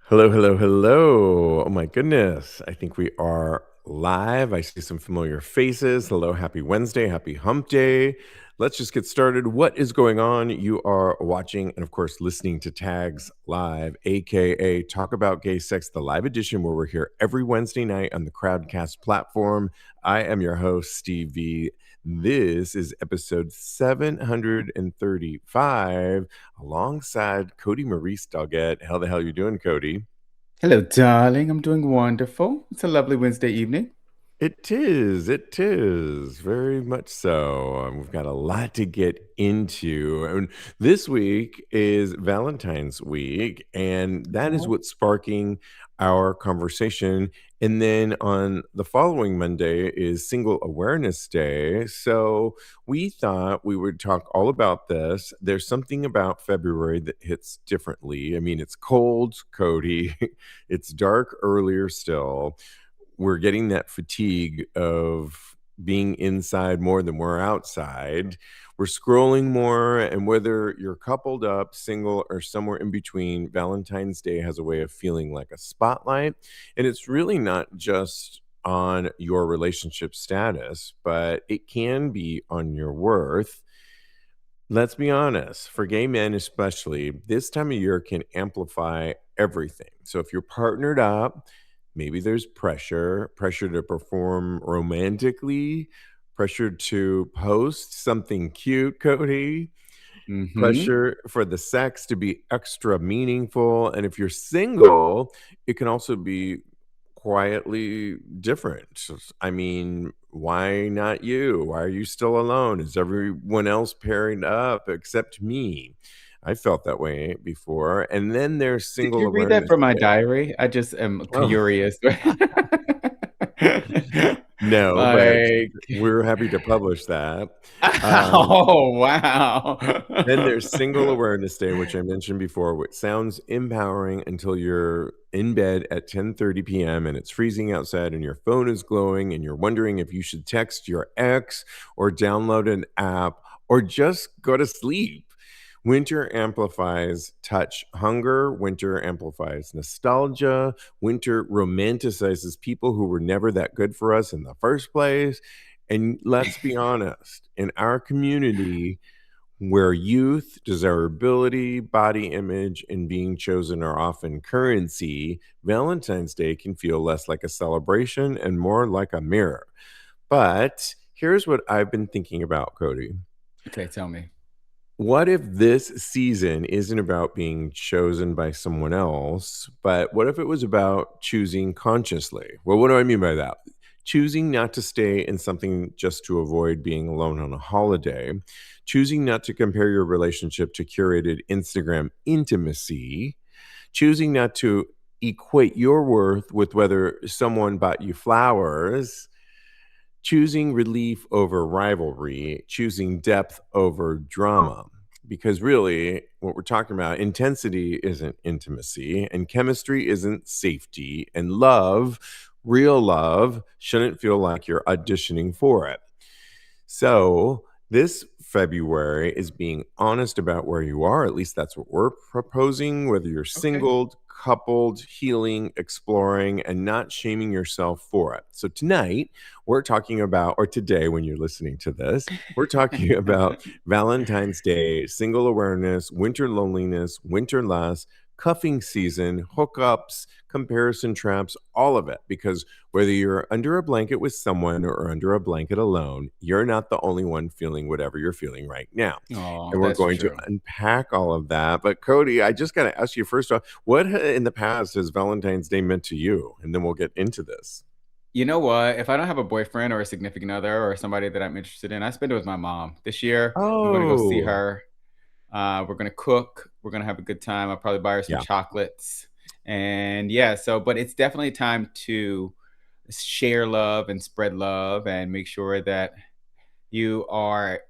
Hello, hello, hello. Oh my goodness. I think we are live. I see some familiar faces. Hello, happy Wednesday, happy hump day. Let's just get started. What is going on? You are watching and, of course, listening to Tags Live, aka Talk About Gay Sex, the live edition, where we're here every Wednesday night on the Crowdcast platform. I am your host, Steve V. This is episode 735 alongside Kodi Maurice Doggette. How the hell you doing, Kodi? Hello, darling. I'm doing wonderful. It's a lovely Wednesday evening. It is very much so. We've got a lot to get into. And this week is Valentine's week, and that is Oh. what's sparking our conversation. And then on the following Monday is Single Awareness Day. So we thought we would talk all about this. There's something about February that hits differently. I mean, it's cold, Cody. It's dark earlier still. We're getting that fatigue of being inside more than we're outside. We're scrolling more, and whether you're coupled up, single, or somewhere in between, Valentine's Day has a way of feeling like a spotlight. And it's really not just on your relationship status, but it can be on your worth. Let's be honest, for gay men especially, this time of year can amplify everything. So if you're partnered up, maybe there's pressure to perform romantically, pressure to post something cute, Cody, Mm-hmm. pressure for the sex to be extra meaningful. And if you're single, it can also be quietly different. I mean, why not you? Why are you still alone? Is everyone else pairing up except me? I felt that way before. And then there's Did Single you read that Awareness from my Day. diary? I just am Oh, curious. no, but Like, we're happy to publish that. Um, oh, wow. Then there's Single Awareness Day, which I mentioned before, which sounds empowering until you're in bed at 10:30 p.m. and it's freezing outside and your phone is glowing and you're wondering if you should text your ex or download an app or just go to sleep. Winter amplifies touch hunger. Winter amplifies nostalgia. Winter romanticizes people who were never that good for us in the first place. And let's be honest, in our community, where youth, desirability, body image, and being chosen are often currency, Valentine's Day can feel less like a celebration and more like a mirror. But here's what I've been thinking about, Cody. Okay, tell me. What if this season isn't about being chosen by someone else, but what if it was about choosing consciously? Well, what do I mean by that? Choosing not to stay in something just to avoid being alone on a holiday, choosing not to compare your relationship to curated Instagram intimacy, choosing not to equate your worth with whether someone bought you flowers, choosing relief over rivalry, choosing depth over drama. Because really, what we're talking about, intensity isn't intimacy, and chemistry isn't safety, and love, real love, shouldn't feel like you're auditioning for it. So, this February is being honest about where you are. At least that's what we're proposing, whether you're Okay. singled, coupled, healing, exploring, and not shaming yourself for it. So, tonight, we're talking about, or today, when you're listening to this, we're talking about Valentine's Day, single awareness, winter loneliness, winter lust, cuffing season, hookups, comparison traps, all of it. Because whether you're under a blanket with someone or under a blanket alone, you're not the only one feeling whatever you're feeling right now. Oh, And we're that's going to true. unpack all of that. But Cody, I just got to ask you first off, in the past has Valentine's Day meant to you? And then we'll get into this. You know what? If I don't have a boyfriend or a significant other or somebody that I'm interested in, I spend it with my mom. This year, I'm going to go see Oh, her. We're gonna cook. We're gonna have a good time. I'll probably buy her some yeah. chocolates. And yeah, so but it's definitely time to share love and spread love and make sure that you are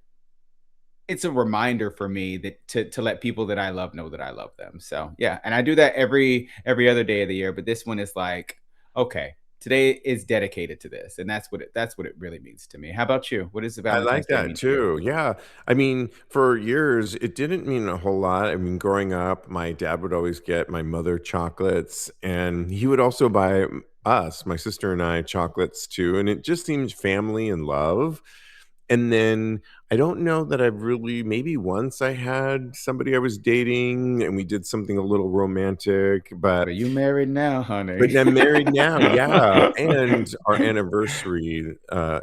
it's a reminder for me that to let people that I love know that I love them. So yeah, and I do that every other day of the year, but this one is like, okay. today is dedicated to this, and that's what it really means to me. How about you? What does the I like Valentine's Day that mean to you? too. Yeah. I mean, for years, it didn't mean a whole lot. I mean, growing up, my dad would always get my mother chocolates, and he would also buy us, my sister and I, chocolates too. And it just seemed family and love. And then I don't know that I've really, maybe once I had somebody I was dating and we did something a little romantic, But you married now, honey. but I'm married now, yeah, and our anniversary,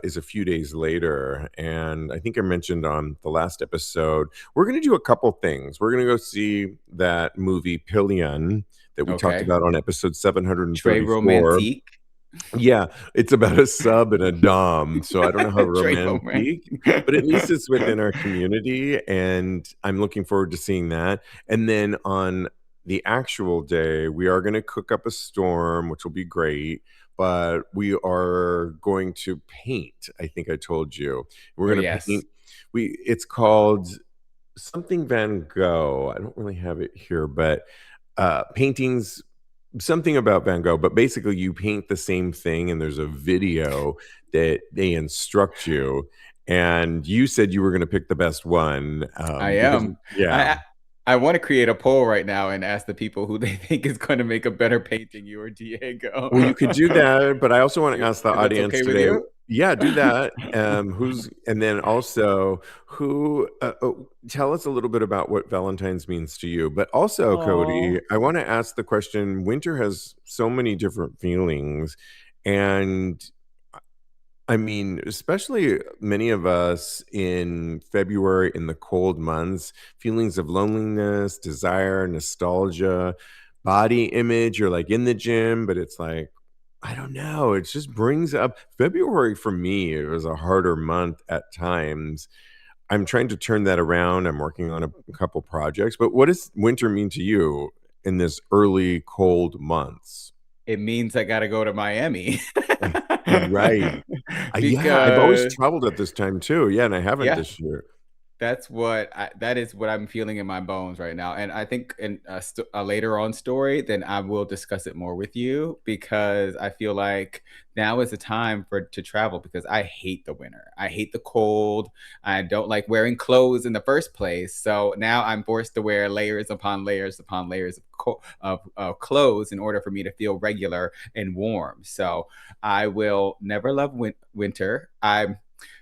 is a few days later, and I think I mentioned on the last episode, we're gonna do a couple things. We're gonna go see that movie Pillion that we talked Okay. about on episode Trey 734. romantique. Yeah, it's about a sub and a dom, so I don't know how Trey romantic. romantic, but at least it's within our community, and I'm looking forward to seeing that, and then on the actual day, we are gonna cook up a storm, which will be great, but we are going to paint, I think I told you. We're Oh, gonna yes. paint it's called something Van Gogh. I don't really have it here, but, paintings something about Van Gogh, but basically you paint the same thing and there's a video that they instruct you, and you said you were gonna pick the best one, I because am. yeah. I I I wanna create a poll right now and ask the people who they think is gonna make a better painting, you or Well, you Diego. could do that, but I also wanna You ask the if that's audience okay with today. you? Yeah, do that. Who's and then also, who tell us a little bit about what Valentine's means to you, but also, Aw. Cody, I wanna ask the question, winter has so many different feelings, and I mean, especially many of us in February in the cold months, feelings of loneliness, desire, nostalgia, body image. You're like in the gym, but it's like, I don't know. It just brings up February for me. It was a harder month at times. I'm trying to turn that around. I'm working on a couple projects, but what does winter mean to you in this early cold months? It means I gotta go to Miami. Right. Yeah, I've always Because traveled at this time too. Yeah, and I haven't yeah. this year. That is what I'm feeling in my bones right now, and I think in a later on story, then I will discuss it more with you because I feel like now is the time for to travel because I hate the winter. I hate the cold. I don't like wearing clothes in the first place. So now I'm forced to wear layers upon layers upon layers of clothes in order for me to feel regular and warm. So I will never love winter. I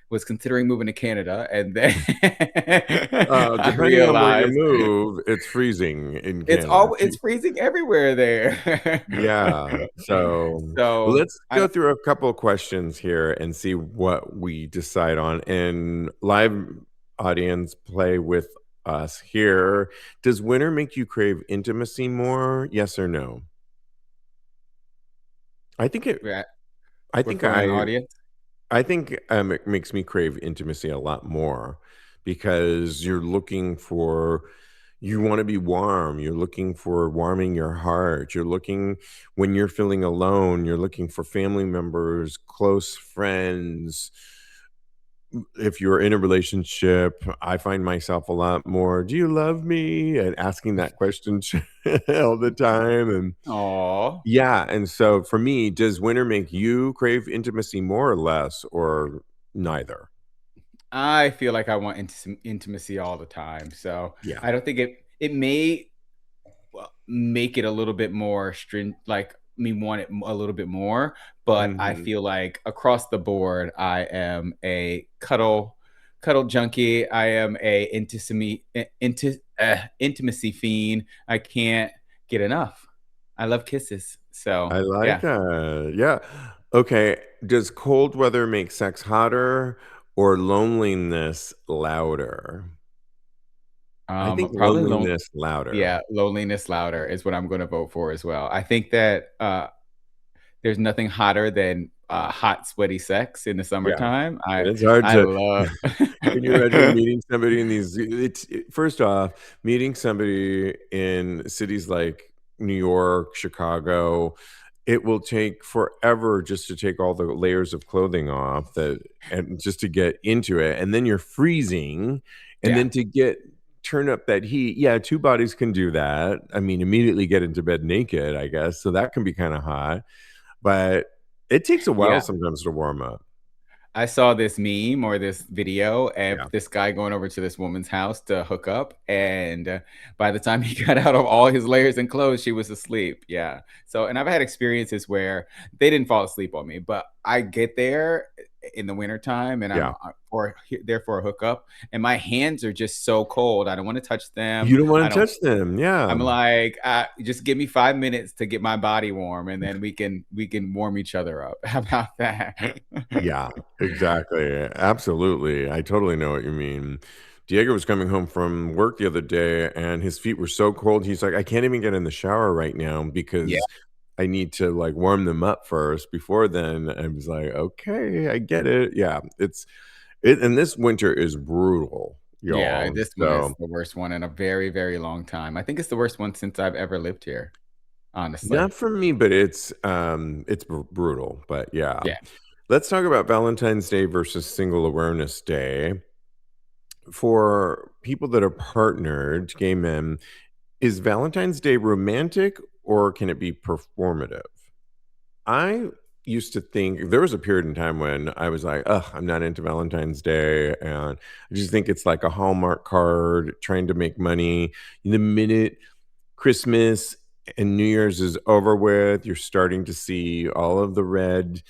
was considering moving to Canada, and then I Depending on where you realized move, it's freezing in Canada it's too. freezing everywhere there. Yeah. So, well, So let's I go don't through a couple of questions here and see what we decide on. And live audience, play with us here. Does winter make you crave intimacy more? Yes or no? I think it yeah, I we're think for an I audience. I think, it makes me crave intimacy a lot more because you're looking for you wanna be warm, you're looking for warming your heart, you're looking when you're feeling alone, you're looking for family members, close friends. If you're in a relationship, I find myself a lot more, "Do you love me?" and asking that question all the time, and Aw. yeah, and so for me, does winter make you crave intimacy more or less, or neither? I feel like I want intimacy all the time, so Yeah. I don't think it may make it a little bit more like me want it a little bit more, but I Mhm. feel like across the board I am a cuddle junkie. I am a intimacy fiend. I can't get enough. I love kisses. So I like yeah. that, yeah. Okay, does cold weather make sex hotter or loneliness louder? I think Probably loneliness louder. yeah, loneliness louder is what I'm gonna vote for as well. I think that there's nothing hotter than hot, sweaty sex in the Yeah, summertime. and it's hard I to love can you imagine meeting somebody in these first off, meeting somebody in cities like New York, Chicago, it will take forever just to take all the layers of clothing off that and just to get into it, and then you're freezing, and yeah. then to get turn up that heat, yeah, 2 bodies can do that. I mean, immediately get into bed naked, I guess, so that can be kinda hot, but It takes a while Yeah. sometimes to warm up. I saw this meme or this video of Yeah. this guy going over to this woman's house to hook up, and by the time he got out of all his layers and clothes, she was asleep. Yeah. So, and I've had experiences where they didn't fall asleep on me, but I get there in the wintertime and I'm Yeah. there for a hookup, and my hands are just so cold. I don't want to touch them. You don't I wanna don't. touch them, yeah. I'm like, just give me 5 minutes to get my body warm, and then we can warm each other up. How about that? Yeah, exactly, absolutely, I totally know what you mean. Diego was coming home from work the other day, and his feet were so cold, he's like, "I can't even get in the shower right now Yeah. because I need to, like, warm them up first before then." I was like, "Okay, I get it." Yeah, and this winter is brutal, Yeah, y'all, this one is so the worst one in a very, very long time. I think it's the worst one since I've ever lived here, honestly. not for me, but it's brutal, but yeah. Yeah. Let's talk about Valentine's Day versus Single Awareness Day. For people that are partnered, gay men, is Valentine's Day romantic or can it be performative? I used to think there was a period in time when I was like, "Ugh, I'm not into Valentine's Day," and I just think it's like a Hallmark card trying to make money. The minute Christmas and New Year's is over with, you're starting to see all of the red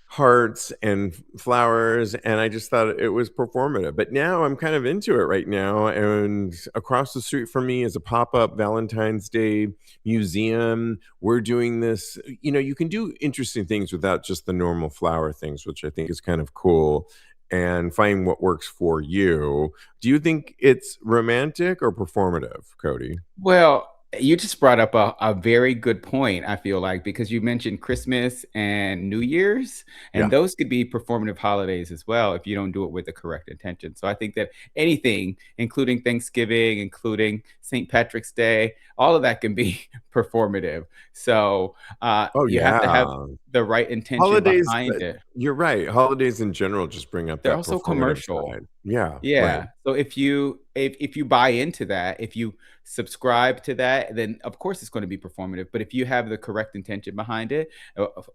hearts and flowers, and I just thought it was performative. But now I'm kind of into it right now, and across the street from me is a pop-up Valentine's Day museum. We're doing this, you can do interesting things without just the normal flower things, which I think is kind of cool, and find what works for you. Do you think it's romantic or performative, Cody? Well, you just brought up a very good point, I feel like, because you mentioned Christmas and New Year's, and Yeah. those could be performative holidays as well if you don't do it with the correct intention. So I think that anything, including Thanksgiving, including St. Patrick's Day, all of that can be performative. So Oh, you have to have yeah. the right intention Holidays, behind it. you're right. Holidays in general just bring up They're that also performative commercial. side. Yeah, right. Yeah. So if you buy into that, if you subscribe to that, then of course it's going to be performative. But if you have the correct intention behind it,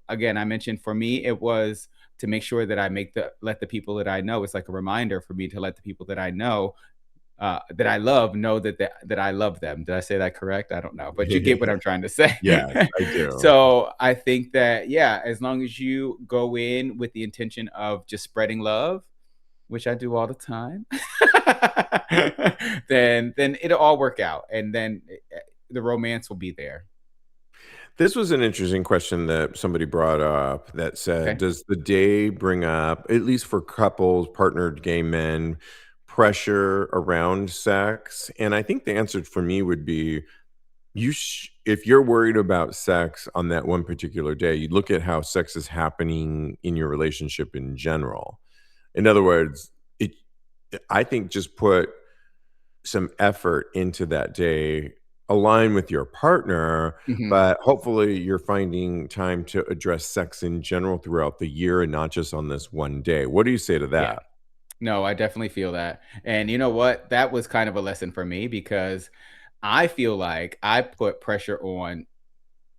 again, I mentioned for me it was to make sure that I make the let the people that I know. It's like a reminder for me to let the people that I know that I love know that I love them. Did I say that correct? I don't know, but you get what I'm trying to say. Yes, I do. So I think that yeah, as long as you go in with the intention of just spreading love, which I do all the time, then it'll all work out, and then the romance will be there. This was an interesting question that somebody brought up that said, Okay. "Does the day bring up, at least for couples, partnered gay men, pressure around sex?" And I think the answer for me would be, if you're worried about sex on that one particular day, you look at how sex is happening in your relationship in general. In other words, I think just put some effort into that day, align with your partner, Mhm. but hopefully you're finding time to address sex in general throughout the year and not just on this one day. What do you say to Yeah. that? No, I definitely feel that. And you know what? That was kind of a lesson for me because I feel like I put pressure on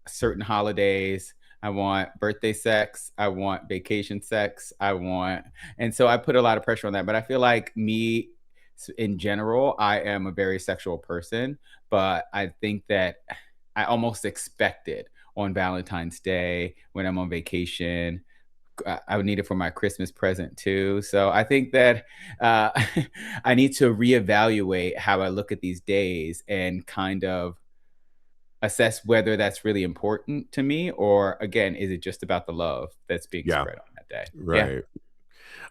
certain holidays. I want birthday sex. I want vacation sex. And so I put a lot of pressure on that. But I feel like in general, I am a very sexual person. But I think that I almost expect it on Valentine's Day when I'm on vacation. I would need it for my Christmas present too. So I think that uh, I need to reevaluate how I look at these days and kind of assess whether that's really important to me or again, is it just about the love that's being Yeah, spread on that day? Yeah. right.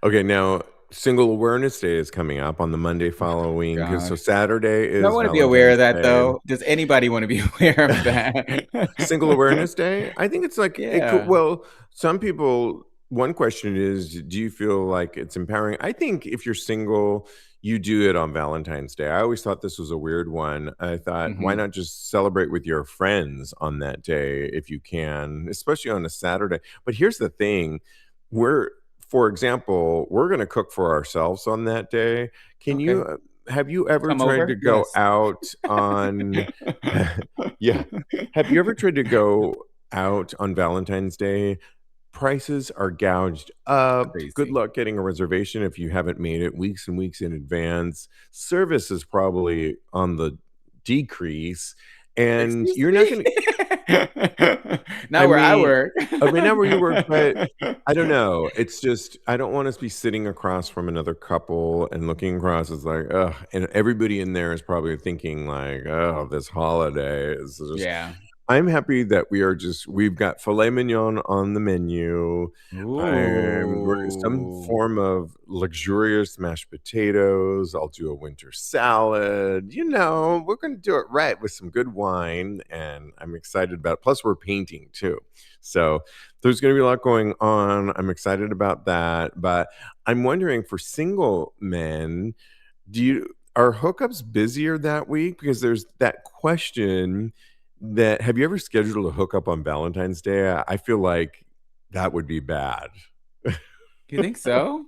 Okay, now Single Awareness Day is coming up on the Monday following, 'cause so God. Saturday You don't is want to be aware Valentine's of that Day. though. Does anybody want to be aware of Single that? Awareness Day? I think it's like it could, Yeah. well, some people, one question is, do you feel like it's empowering? I think if you're single, you do it on Valentine's Day. I always thought this was a weird one. I thought, why Hmm. not just celebrate with your friends on that day if you can, especially on a Saturday? But here's the thing, we're for example, we're gonna cook for ourselves on that day. Can you, Okay. have you ever Come tried over? to go Yes. out on Yeah. Have you ever tried to go out on Valentine's Day prices are gouged up. Good Crazy. luck getting a reservation if you haven't made it weeks and weeks in advance. Service is probably on the decrease, and Excuse you're not me? gonna I Not where I mean, work. I mean, not where you work, but I don't know. It's just I don't want us to be sitting across from another couple and looking across. It's like, ugh, and everybody in there is probably thinking like, oh, this holiday is just. Yeah. I'm happy that we've got filet mignon on the menu. Some Ooh. form of luxurious mashed potatoes. I'll do a winter salad. We're gonna do it right with some good wine, and I'm excited about it. Plus, we're painting too. So there's gonna be a lot going on. I'm excited about that. But I'm wondering for single men, do you are hookups busier that week? Because there's that question that have you ever scheduled a hookup on Valentine's Day? I feel like that would be bad. You think so?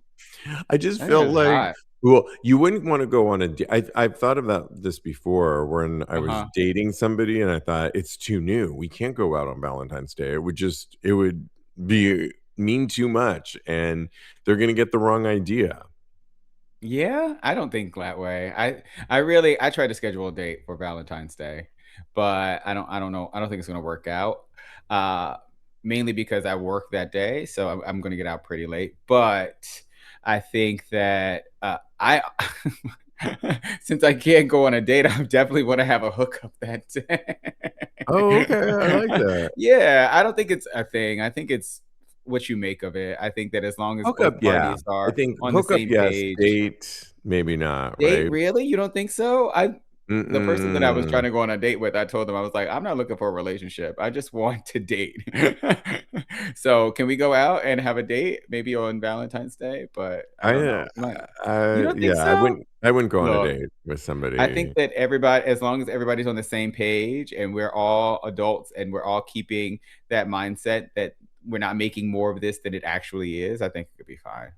I just That feel is like hot. well, you wouldn't wanna go on a da I've thought about this before when I was Uh-huh. dating somebody and I thought, "It's too new. We can't go out on Valentine's Day." It would be mean too much, and they're gonna get the wrong idea. Yeah, I don't think that way. I tried to schedule a date for Valentine's Day, but I don't know. I don't think it's gonna work out. Uh Mainly because I work that day, so I'm gonna get out pretty late. But I think that I since I can't go on a date, I definitely want to have a hookup that day. Oh, okay, I like that. Yeah, I don't think it's a thing. I think it's what you make of it. I think that as long as Hookup, both yeah. parties I are think on the hookup, same yes. page. Date, maybe not, Date, right? really? You don't think so? I The person that I was trying Mm-mm. to go on a date with, I told them, I was like, "I'm not looking for a relationship. I just want to date." So, can we go out and have a date maybe on Valentine's Day? But I I, don't know. You don't think yeah, I so? wouldn't go on a Look, date with I think somebody. that everybody, as long as everybody's on the same page and we're all adults and we're all keeping that mindset that we're not making more of this than it actually is, I think it could be fine.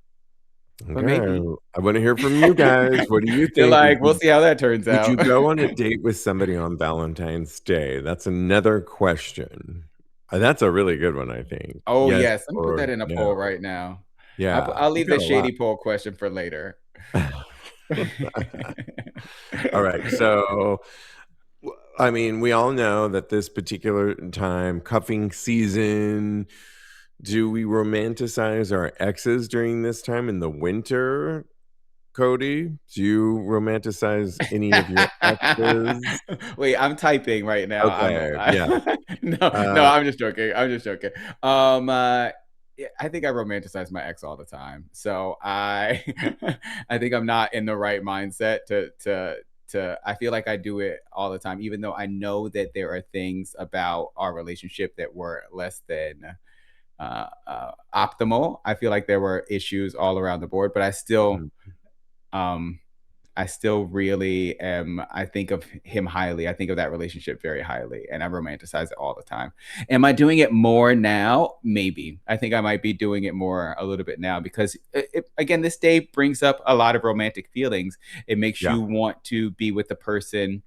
But Okay, maybe. I wanna hear from you guys. What do you You're think? like, "We'll see how that turns Would you out." go on a date with somebody on Valentine's Day? That's another question. That's a really good one, I think. Oh, Yes yes. Let me put or that in a poll no. right now. Yeah, I'll we've leave got the a lot. shady poll question for later. Alright, so I mean, we all know that this particular time, cuffing season, do we romanticize our exes during this time in the winter? Cody, do you romanticize any of your exes? Wait, I'm typing right now. Okay, I yeah. no, Uh, I'm just joking. I'm just joking. Um, uh, yeah, I think I romanticize my ex all the time. So I I think I'm not in the right mindset to I feel like I do it all the time, even though I know that there are things about our relationship that were less than optimal. I feel like there were issues all around the board, but mhm, um, I still really am. I think of him highly. I think of that relationship very highly, and I romanticize it all the time. Am I doing it more now? Maybe. I think I might be doing it more a little bit now because, again, this day brings up a lot of romantic feelings. It makes yeah. you want to be with the person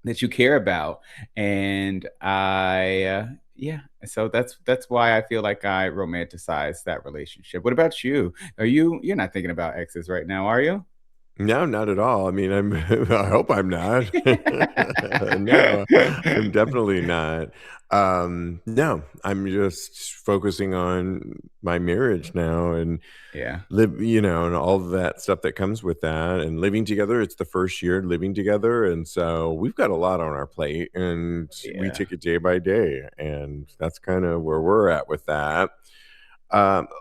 that you care about, and yeah. So that's why I feel like I romanticize that relationship. What about you? You're not thinking about exes right now, are you? No, not at all. I mean, I'm I hope I'm not. No, I'm definitely not. No, I'm just focusing on my marriage now and Yeah, and all of that stuff that comes with that and living together. It's the first year living together, and so we've got a lot on our plate, and we yeah, take it day by day, and that's kind of where we're at with that.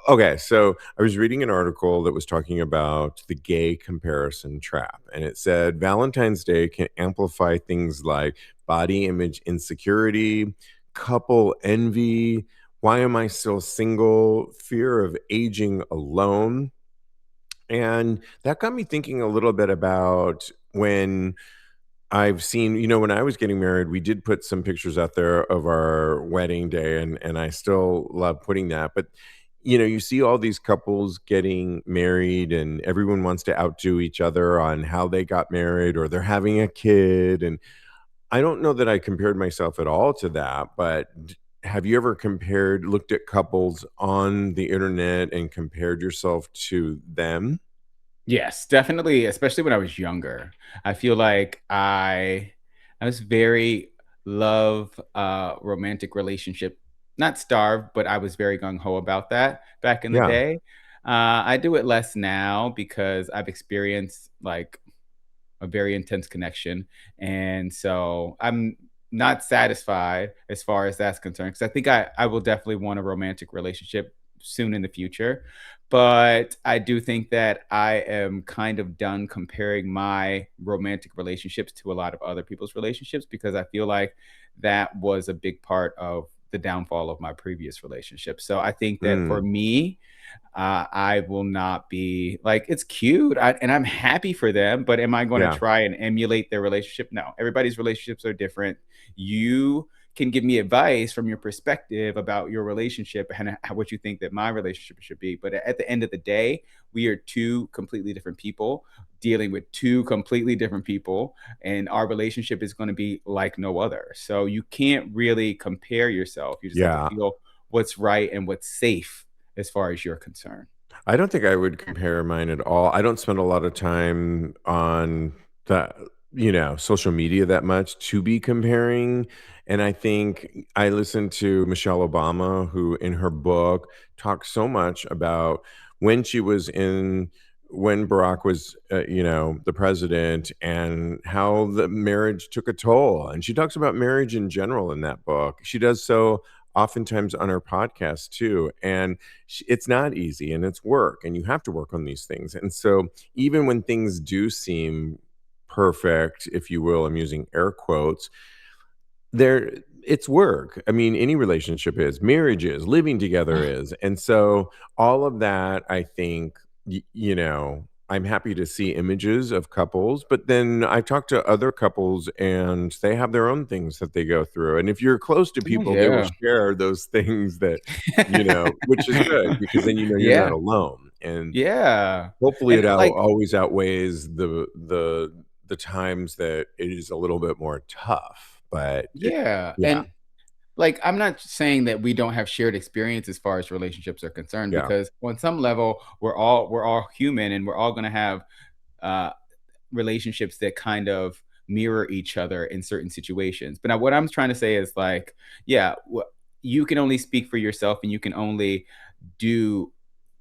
Okay, so I was reading an article that was talking about the gay comparison trap, and it said Valentine's Day can amplify things like body image insecurity, couple envy, why am I still single, fear of aging alone. And that got me thinking a little bit about when I've seen, when I was getting married, we did put some pictures out there of our wedding day, and I still love putting that. But you see all these couples getting married, and everyone wants to outdo each other on how they got married, or they're having a kid. And I don't know that I compared myself at all to that, but have you ever looked at couples on the internet and compared yourself to them? Yes, definitely, especially when I was younger. I feel like I was very romantic relationship, not starved, but I was very gung ho about that back in the Yeah. day. I do it less now because I've experienced like a very intense connection. And so I'm not satisfied as far as that's concerned because I think I will definitely want a romantic relationship soon in the future. But I do think that I am kind of done comparing my romantic relationships to a lot of other people's relationships because I feel like that was a big part of the downfall of my previous relationship. So I think that for Mm, me, I will not be like, it's cute, and I'm happy for them, but am I going to yeah. try and emulate their relationship? No, everybody's relationships are different. You can give me advice from your perspective about your relationship and what you think that my relationship should be. But at the end of the day, we are two completely different people dealing with two completely different people, and our relationship is going to be like no other. So you can't really compare yourself. You just have to Yeah. feel what's right and what's safe as far as you're concerned. I don't think I would compare mine at all. I don't spend a lot of time on the, social media that much to be comparing. And I think I listened to Michelle Obama, who in her book talks so much about when she was in, when Barack was, the president, and how the marriage took a toll. And she talks about marriage in general in that book. She does so oftentimes on her podcast too. And it's not easy, and it's work, and you have to work on these things. And so even when things do seem perfect, if you will, I'm using air quotes, there it's work. I mean, any relationship is, marriage is, living together is. And so all of that, I think, I'm happy to see images of couples, but then I talk to other couples and they have their own things that they go through. And if you're close to Oh, people, they will yeah. share those things that, which is good because then you're not Yeah, alone. And yeah, hopefully and, it like always outweighs the times that it is a little bit more tough. But yeah, yeah, and, like, I'm not saying that we don't have shared experience as far as relationships are concerned yeah, because on some level, we're all human and we're all gonna have, uh, relationships that kind of mirror each other in certain situations. But now what I'm trying to say is like, yeah, you can only speak for yourself and you can only do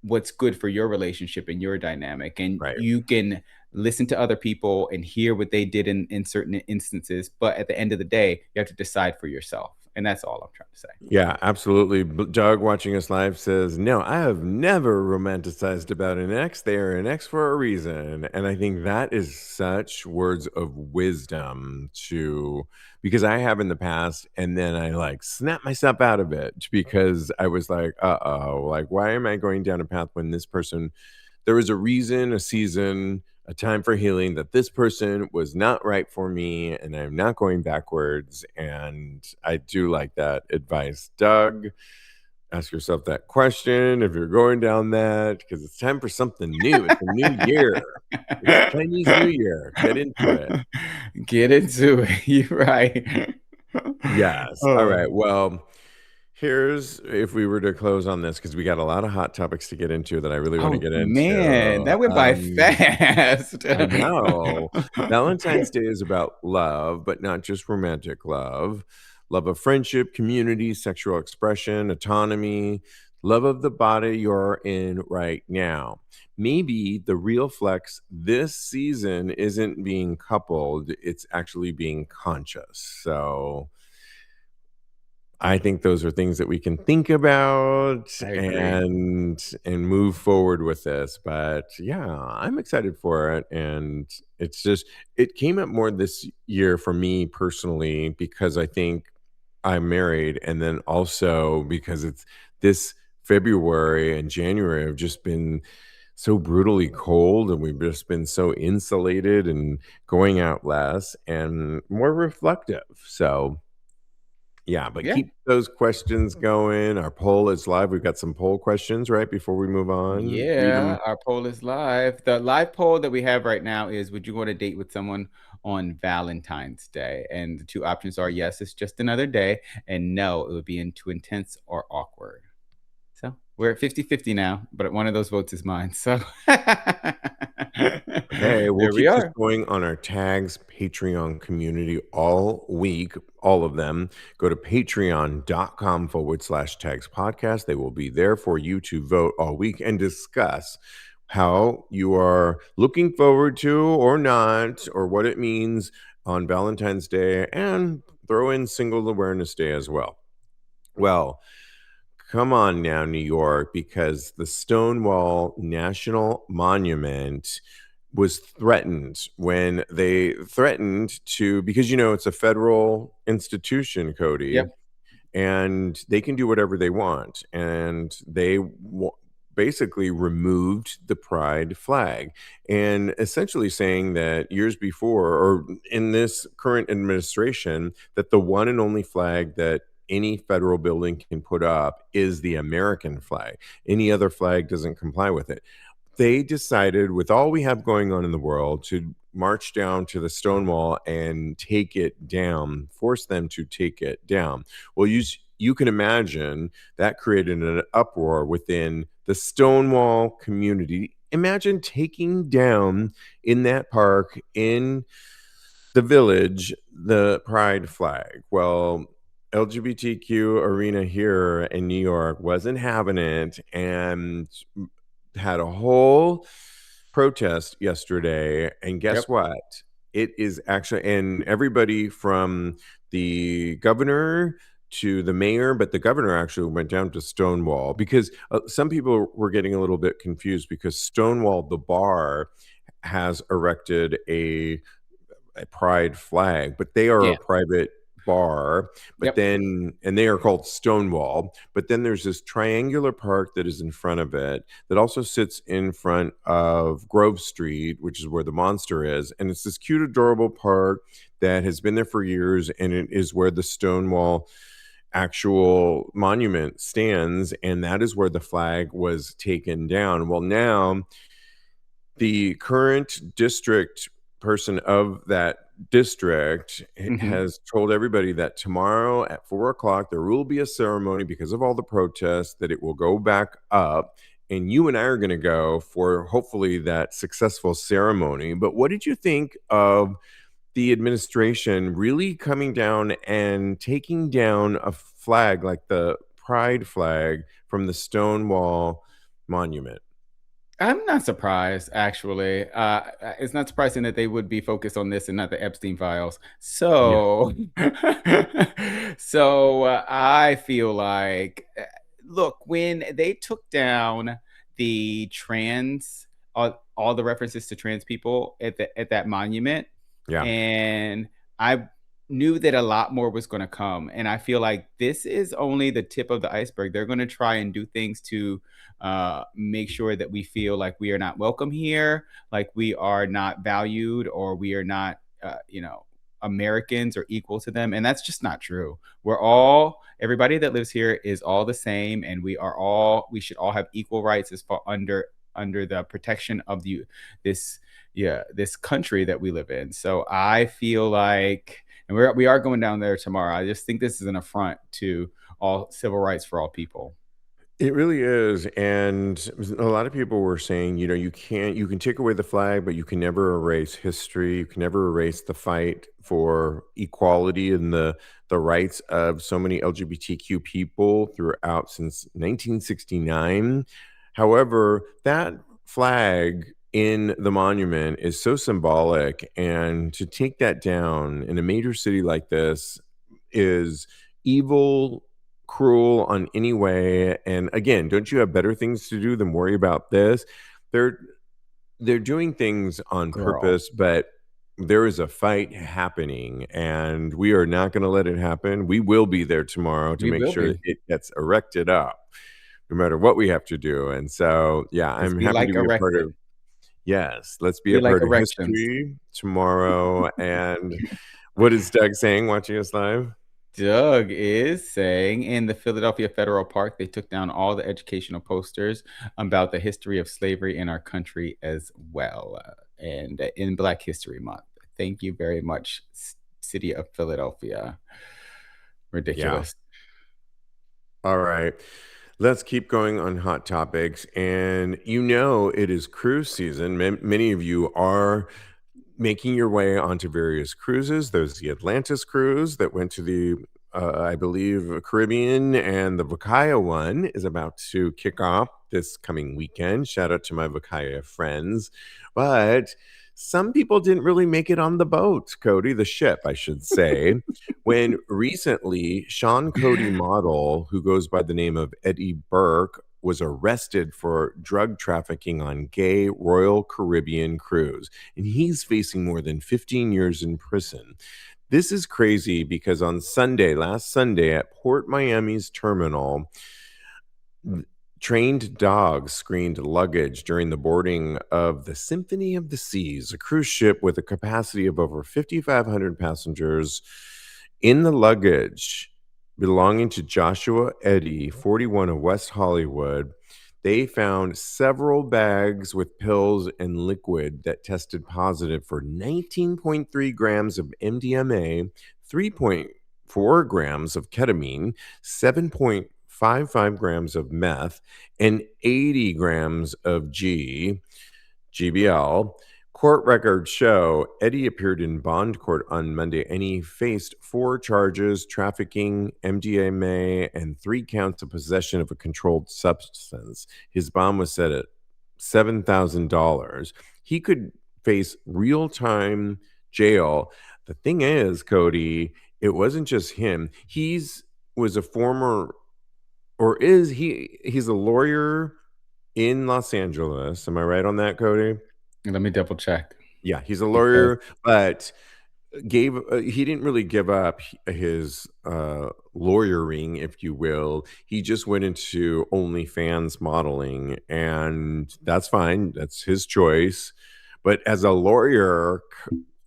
what's good for your relationship and your dynamic. And right. you can listen to other people and hear what they did in certain instances. But at the end of the day, you have to decide for yourself. And that's all I'm trying to say. Yeah, absolutely. Doug watching us live says, "No, I have never romanticized about an ex. They are an ex for a reason." And I think that is such words of wisdom to, because I have in the past, and then I like snap myself out of it because I was like, "Uh-oh, like why am I going down a path when this person, there was a reason, a season, a time for healing that this person was not right for me, and I'm not going backwards." And I do like that advice. Doug, ask yourself that question if you're going down that, because it's time for something new. It's a new year. It's Chinese New Year. Get into it. Get into it. You're right. Yes. All right. Oh. Well, here's, if we were to close on this, because we got a lot of hot topics to get into that I really want to Oh, get man, into. that went by fast. I know. Valentine's Day is about love, but not just romantic love. Love of friendship, community, sexual expression, autonomy, love of the body you're in right now. Maybe the real flex this season isn't being coupled, it's actually being conscious. So I think those are things that we can think about I agree. and move forward with this. But yeah, I'm excited for it. And it's just, it came up more this year for me personally because I think I'm married, and then also because it's this February and January have just been so brutally cold, and we've just been so insulated and going out less and more reflective. So Yeah, but Yeah. keep those questions going. Our poll is live. We've got some poll questions, right, before we move on. Read Yeah, them. our poll is live. The live poll that we have right now is, would you go on a date with someone on Valentine's Day? And the two options are yes, it's just another day, and no, it would be too intense or awkward. So we're at 50-50 now, but one of those votes is mine. So Okay, we'll there we keep this are. going on our tags Patreon community all week, all of them. Go to patreon.com/tags podcast. They will be there for you to vote all week and discuss how you are looking forward to or not, or what it means on Valentine's Day, and throw in Single Awareness Day as well. Well, come on now, New York, because the Stonewall National Monument was threatened when they threatened to, because it's a federal institution, Cody, Yep, and they can do whatever they want. And they basically removed the pride flag, and essentially saying that years before, or in this current administration, that the one and only flag that any federal building can put up is the American flag. Any other flag doesn't comply with it. They decided, with all we have going on in the world, to march down to the Stonewall and take it down, force them to take it down. Well, you can imagine that created an uproar within the Stonewall community. Imagine taking down in that park in the village the pride flag. Well, LGBTQ arena here in New York wasn't having it, and had a whole protest yesterday. And guess yep, what? It is actually, and everybody from the governor to the mayor, but the governor actually went down to Stonewall, because some people were getting a little bit confused, because Stonewall, the bar, has erected a pride flag, but they are a yeah, private bar. But yep, then, and they are called Stonewall. But then there's this triangular park that is in front of it, that also sits in front of Grove Street, which is where the monster is. And it's this cute, adorable park that has been there for years. And it is where the Stonewall actual monument stands. And that is where the flag was taken down. Well, now the current district person of that district hmm, has told everybody that tomorrow at 4 o'clock there will be a ceremony, because of all the protests, that it will go back up. And you and I are going to go for hopefully that successful ceremony. But what did you think of the administration really coming down and taking down a flag like the pride flag from the Stonewall monument? I'm not surprised, actually. It's not surprising that they would be focused on this and not the Epstein files. Yeah, So, I feel like, look, when they took down the trans, all the references to trans people at that monument, yeah. and I knew that a lot more was going to come, and I feel like this is only the tip of the iceberg. They're going to try and do things to make sure that we feel like we are not welcome here, like we are not valued, or we are not, Americans or equal to them. And that's just not true. Everybody that lives here is all the same, and we should all have equal rights as far under the protection of this, yeah, this country that we live in. So I feel like, and we are going down there tomorrow. I just think this is an affront to all civil rights for all people. It really is. And a lot of people were saying, you can take away the flag, but you can never erase history. You can never erase the fight for equality and the rights of so many LGBTQ people throughout since 1969. However, that flag in the monument is so symbolic, and to take that down in a major city like this is evil, cruel on any way. And again, don't you have better things to do than worry about this? They're they're doing things on Girl, purpose, but there is a fight happening, and we are not going to let it happen. We will be there tomorrow to we make will sure be, it gets erected up, no matter what we have to do. And so, yeah, because I'm we happy like to be a part erected. of. Yes, let's be We a like part of erections. history tomorrow. And what is Doug saying watching us live? Doug is saying in the Philadelphia Federal Park, they took down all the educational posters about the history of slavery in our country as well, and in Black History Month. Thank you very much, City of Philadelphia. Yeah. Ridiculous. All right. Let's keep going on hot topics. And it is cruise season. Many of you are making your way onto various cruises. There's the Atlantis cruise that went to I believe, Caribbean, and the Vakaya one is about to kick off this coming weekend. Shout out to my Vakaya friends. But some people didn't really make it on the boat, Cody, the ship, I should say. When recently, Sean Cody model, who goes by the name of Eddie Burke, was arrested for drug trafficking on gay Royal Caribbean cruise, and he's facing more than 15 years in prison. This is crazy because on last Sunday at Port Miami's terminal, trained dogs screened luggage during the boarding of the Symphony of the Seas, a cruise ship with a capacity of over 5,500 passengers. In the luggage belonging to Joshua Eddy, 41 of West Hollywood, they found several bags with pills and liquid that tested positive for 19.3 grams of MDMA, 3.4 grams of ketamine, 7.55 grams of meth, and 80 grams of GBL. Court records show Eddie appeared in bond court on Monday and he faced 4 charges: trafficking, MDMA, and 3 counts of possession of a controlled substance. His bond was set at $7,000. He could face real time jail. The thing is, Cody, it wasn't just him. Was a former, or is he's a lawyer in Los Angeles. Am I right on that, Cody? Let me double check Yeah, he's a because lawyer, but he didn't really give up his lawyering, if you will. He just went into OnlyFans modeling, and that's fine. That's his choice. But as a lawyer,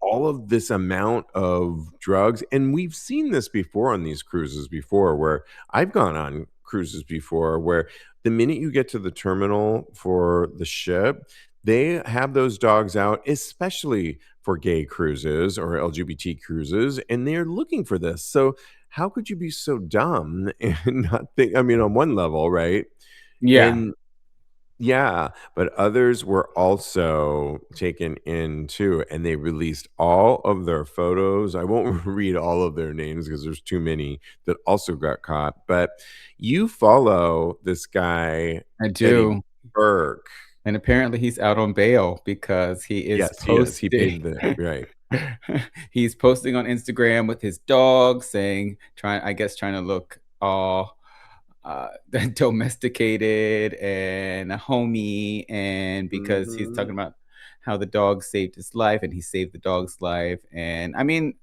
all of this amount of drugs, and we've seen this before on these cruises before, where I've gone on cruises before, where the minute you get to the terminal for the ship, they have those dogs out, especially for gay cruises or LGBT cruises, and they're looking for this. So how could you be so dumb and not think? I mean, on one level, right? yeah, And yeah, but others were also taken in too, and they released all of their photos. I won't read all of their names because there's too many that also got caught. But you follow this guy, I Eddie do. Burke. And apparently he's out on bail because he is Yes, he is. He posting paid the right. he's posting on Instagram with his dog saying trying to look all uh domesticated and homey, and because he's Mhm. talking about how the dog saved his life and he saved the dog's life. And I mean,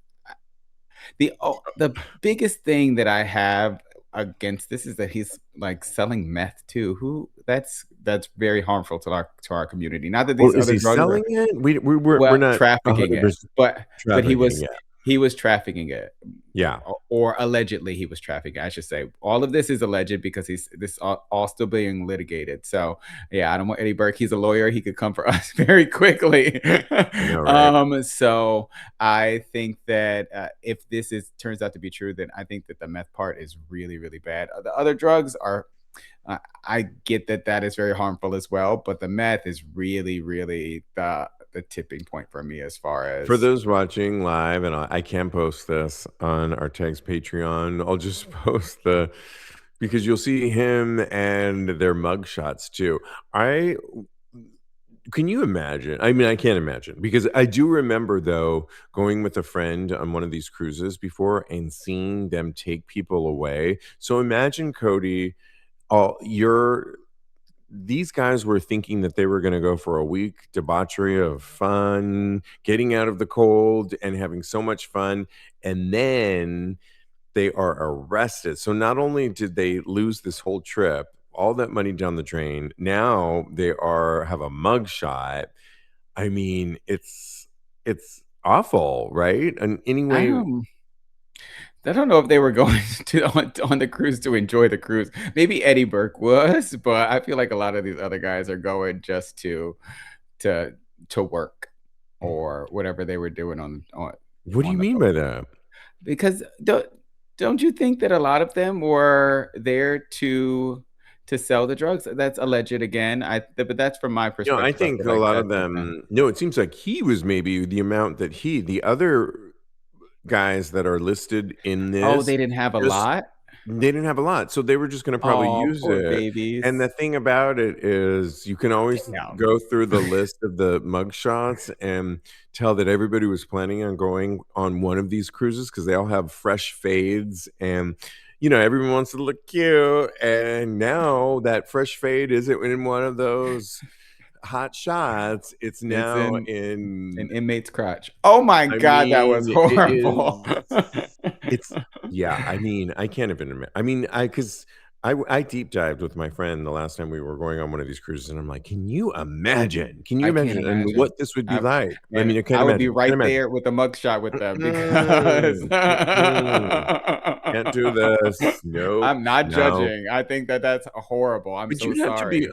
the biggest thing that I have against this is that he's like selling meth too. Who that's very harmful to our community. Not that Oh, these is other he drugs are, selling it? We're well, not trafficking it, 100% but trafficking, yeah. he was trafficking it, Yeah. or allegedly he was trafficking, I should say. All of this is alleged because this all still being litigated. So yeah, I don't want Eddie Burke. He's a lawyer. He could come for us very quickly. I know, right? So I think that if turns out to be true, then I think that the meth part is really, really bad. The other drugs are. I get that that is very harmful as well, but the meth is really, really the tipping point for me as far For as. those watching live, and I can post this on our Tags Patreon, I'll just post because you'll see him and their mug shots too. I Can you imagine? I mean, I can't imagine because I do remember though going with a friend on one of these cruises before and seeing them take people away. So imagine, Cody, all you're these guys were thinking that they were going to go for a week debauchery of fun, getting out of the cold and having so much fun. And then they are arrested. So not only did they lose this whole trip, all that money down the drain, now they have a mug shot. I mean, it's awful, right? And I anyway, don't I don't know if they were going to on the cruise to enjoy the cruise. Maybe Eddie Burke was, but I feel like a lot of these other guys are going just to to work or whatever they were doing What do you on the mean boat. by that? Because don't you think that a lot of them were there to sell the drugs? That's alleged again. But that's from my You know, I perspective. I think feel a like lot that's of something. them no, it seems like he was maybe the amount that the other guys that are listed in Oh, this they didn't have a just lot? they didn't have a lot, so they were just gonna probably Oh, use poor it, and the babies. thing about it is you can always Damn. go through the list of the mugshots and tell that everybody was planning on going on one of these cruises because they all have fresh fades and, everyone wants to look cute, and now that fresh fade isn't in one of those hot shots, it's It's now in in an inmate's crotch. Oh my I god, that was mean, it horrible. is it's yeah, I mean, I can't even I mean, I because I deep dived with my friend the last time we were going on one of these cruises, and I'm like, "Can you imagine? Can you I can't imagine and imagine. what this would be I like?" I and mean, I can't I would be imagine, can't right imagine. there with a mugshot with them because Mm-mm, mm-mm, can't do this. Nope, I'm not no. judging. I think that that's horrible. I'm But so sorry.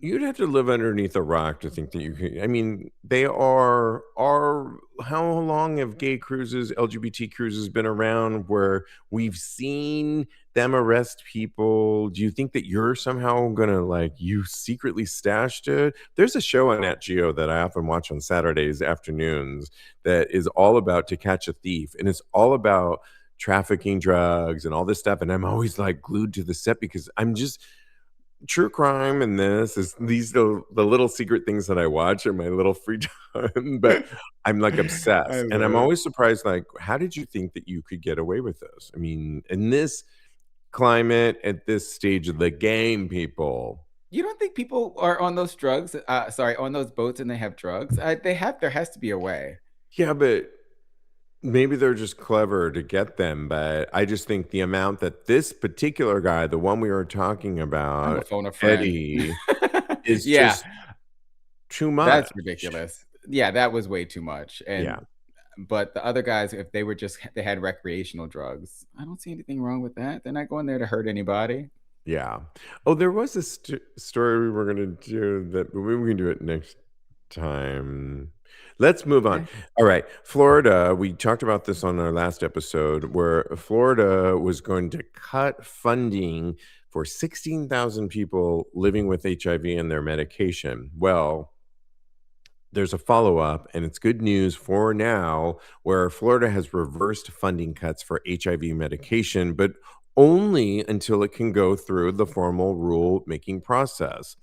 you'd have to live underneath a rock to think that you could I mean, they are how long have gay cruises, LGBT cruises been around where we've seen them arrest people? Do you think that you're somehow gonna, like, you secretly stashed it? There's a show on Nat Geo that I often watch on Saturdays afternoons that is all about To Catch a Thief, and it's all about trafficking drugs and all this stuff, and I'm always, like, glued to the set because I'm just true crime and this is these the little secret things that I watch in my little free time, but I'm, like, I obsessed, and I'm love it. always surprised, like, how did you think that you could get away with this? I mean, in this climate, at this stage of the game, people. You don't think people are on those drugs sorry, on those boats and they have drugs? There has to be a way. Yeah, but maybe they're just clever to get them, but I just think the amount that this particular guy, the one we were talking Imma about, phone a friend. Eddie, is Yeah, just too that's much. ridiculous. Yeah, that was way too much, Yeah. but the other guys, if they were just they had recreational drugs, I don't see anything wrong with that. They're not going there to hurt anybody. Yeah. Oh, there was a story we were gonna do that, but maybe we can do it next time. Let's move on. Okay. All right, Florida, we talked about this on our last episode, where Florida was going to cut funding for 16,000 people living with HIV and their medication. Well, there's a follow-up, and it's good news for now, where Florida has reversed funding cuts for HIV medication, but only until it can go through the formal rule-making process.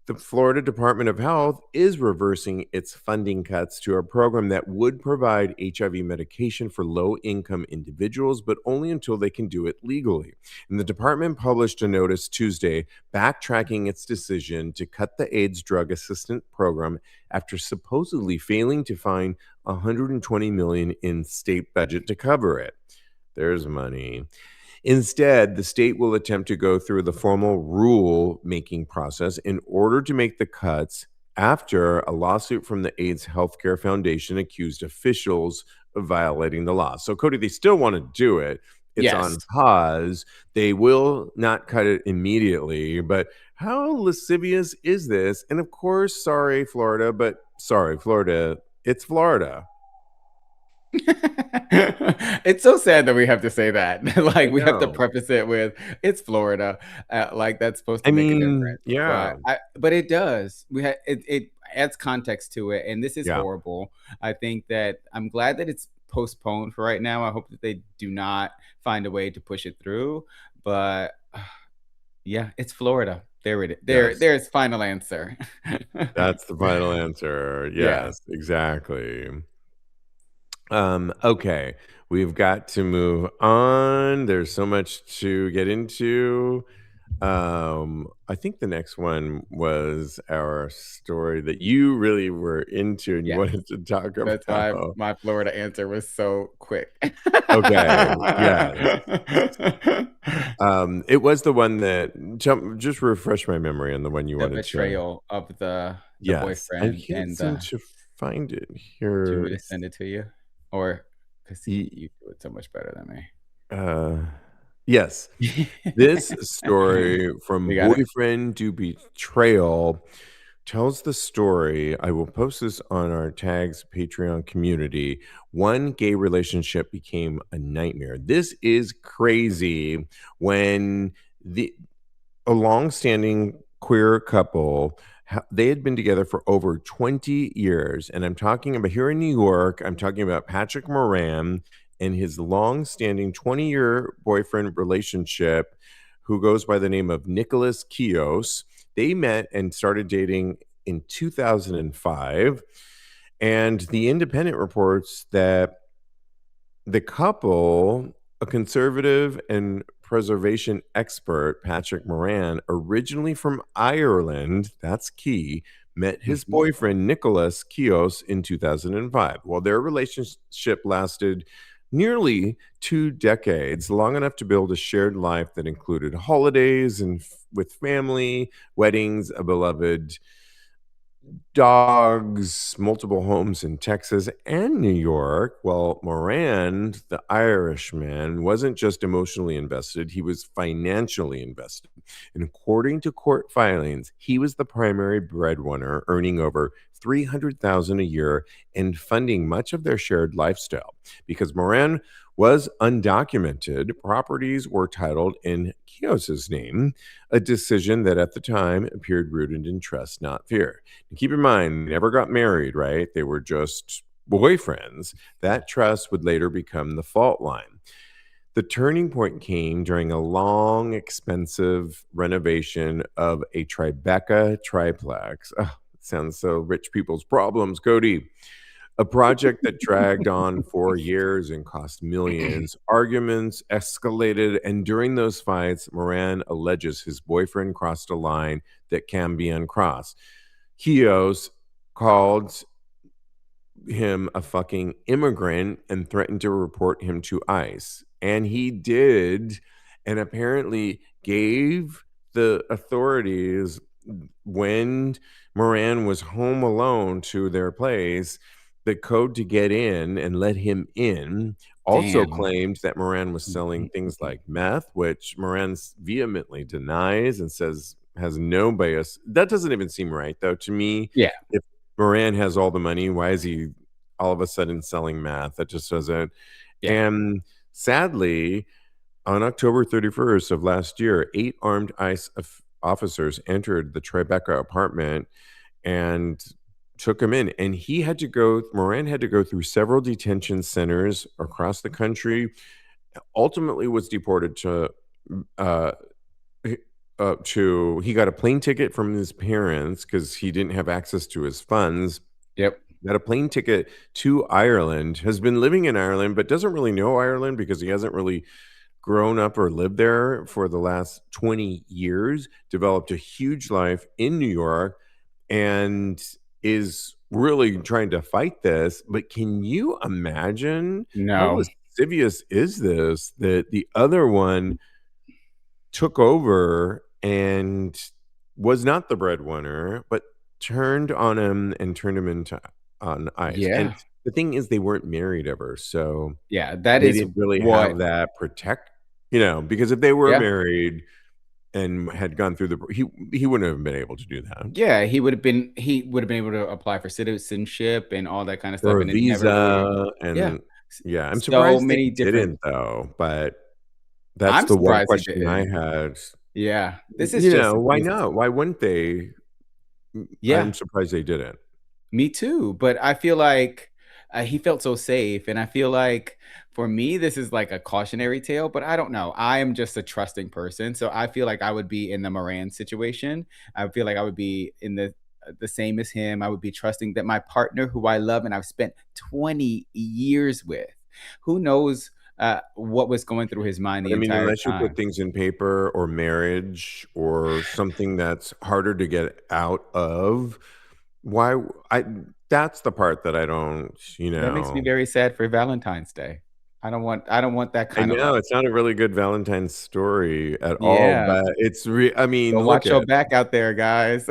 The Florida Department of Health is reversing its funding cuts to a program that would provide HIV medication for low income individuals, but only until they can do it legally. And the department published a notice Tuesday backtracking its decision to cut the AIDS drug assistance program after supposedly failing to find 120 million in state budget to cover it. There's money. Instead, the state will attempt to go through the formal rule making process in order to make the cuts after a lawsuit from the AIDS Healthcare Foundation accused officials of violating the law. So, Cody, they still want to do it. It's Yes. on pause. They will not cut it immediately. But how lascivious is this? And of course, sorry, Florida, but sorry, Florida, it's Florida. It's so sad that we have to say that. I Like, we have to know. preface it with, "It's Florida," like that's supposed I to make a mean, difference, yeah, but it does. It adds context to it, and this is yeah, horrible. I think that I'm glad that it's postponed for right now. I hope that they do not find a way to push it through, but, yeah, it's Florida. yes. There's final answer. That's the final answer. Yeah. Yes, exactly. Okay, we've got to move on. There's so much to get into. I think the next one was our story that you really were into and you Yes. wanted to talk That's why about. my Florida answer was so quick. Okay, yes. It was the one that just refresh my memory on the one you The wanted to. betrayal of the Yes, I boyfriend can't and seem the to find it do you want here. me to send it to you? Or 'cause Y- you do it so much better than me. Uh, yes. This story from You got it? boyfriend to betrayal tells the story. I will post this on our tags Patreon community. One gay relationship became a nightmare. This is crazy when the a long-standing queer couple, they had been together for over 20 years, and I'm talking about here in New York, I'm talking about Patrick Moran and his long-standing 20-year boyfriend relationship who goes by the name of Nicholas Kios. They met and started dating in 2005, and The Independent reports that the couple, a conservative and preservation expert, Patrick Moran, originally from Ireland, that's key, met his Mhm. boyfriend, Nicholas Kios, in 2005. Well, their relationship lasted nearly 2 decades, long enough to build a shared life that included holidays and with family, weddings, a beloved dogs, multiple homes in Texas and New York. Well, Moran, the Irishman, wasn't just emotionally invested, he was financially invested. And according to court filings, he was the primary breadwinner, earning over 300,000 a year and funding much of their shared lifestyle. Because Moran was undocumented, properties were titled in Kios's name, a decision that at the time appeared rooted in trust, not fear. And keep in mind, they never got married, right? They were just boyfriends. That trust would later become the fault line. The turning point came during a long, expensive renovation of a Tribeca triplex. Oh, it sounds so rich people's problems, Kodi. A project that dragged on for years and cost millions. Arguments escalated, and during those fights, Moran alleges his boyfriend crossed a line that can be uncrossed. Kios called him a fucking immigrant and threatened to report him to ICE. And he did, and apparently gave the authorities, when Moran was home alone to their place, the code to get in and let him in. Also Damn. claimed that Moran was selling things like meth, which Moran vehemently denies and says has no bias. That doesn't even seem right, though, to me. Yeah, If Moran has all the money, why is he all of a sudden selling meth? That just doesn't. yeah. And sadly, on October 31st of last year, 8 armed ICE officers entered the Tribeca apartment and took him in. And Moran had to go through several detention centers across the country, ultimately was deported uh, he got a plane ticket from his parents because he didn't have access to his funds. Yep. Got a plane ticket to Ireland, has been living in Ireland, but doesn't really know Ireland because he hasn't really grown up or lived there for the last 20 years, developed a huge life in New York, and is really trying to fight this. But can you imagine how No. lascivious is this that the other one took over and was not the breadwinner, but turned on him and turned him into on ice. And Yeah. the thing is, they weren't married ever, so Yeah, that they is didn't really what have that because if they were yeah. married and had gone through he wouldn't have been able to do that. Yeah, he would have been able to apply for citizenship and all that kinda stuff, Or a and it never really visa, yeah. and yeah, I'm So surprised they many different didn't though, but that's I'm the one surprised he question I didn't. had. Yeah, this is just Why this is not? Why wouldn't they? yeah. I'm surprised they didn't. Me too, but I feel like, he felt so safe, and I feel like for me, this is like a cautionary tale, but I don't know. I am just a trusting person, so I feel like I would be in the Moran situation. I feel like I would be in the same as him. I would be trusting that my partner, who I love and I've spent 20 years with, who knows, what was going through his mind But the I mean, entire unless you put time. things in paper or marriage or something that's harder to get out of, why I that's the part that I don't, That makes me very sad for Valentine's Day. I don't want that I kind of know love. it's not a really good Valentine's story at all, Yeah. but I So mean, look watch your at back out there, guys.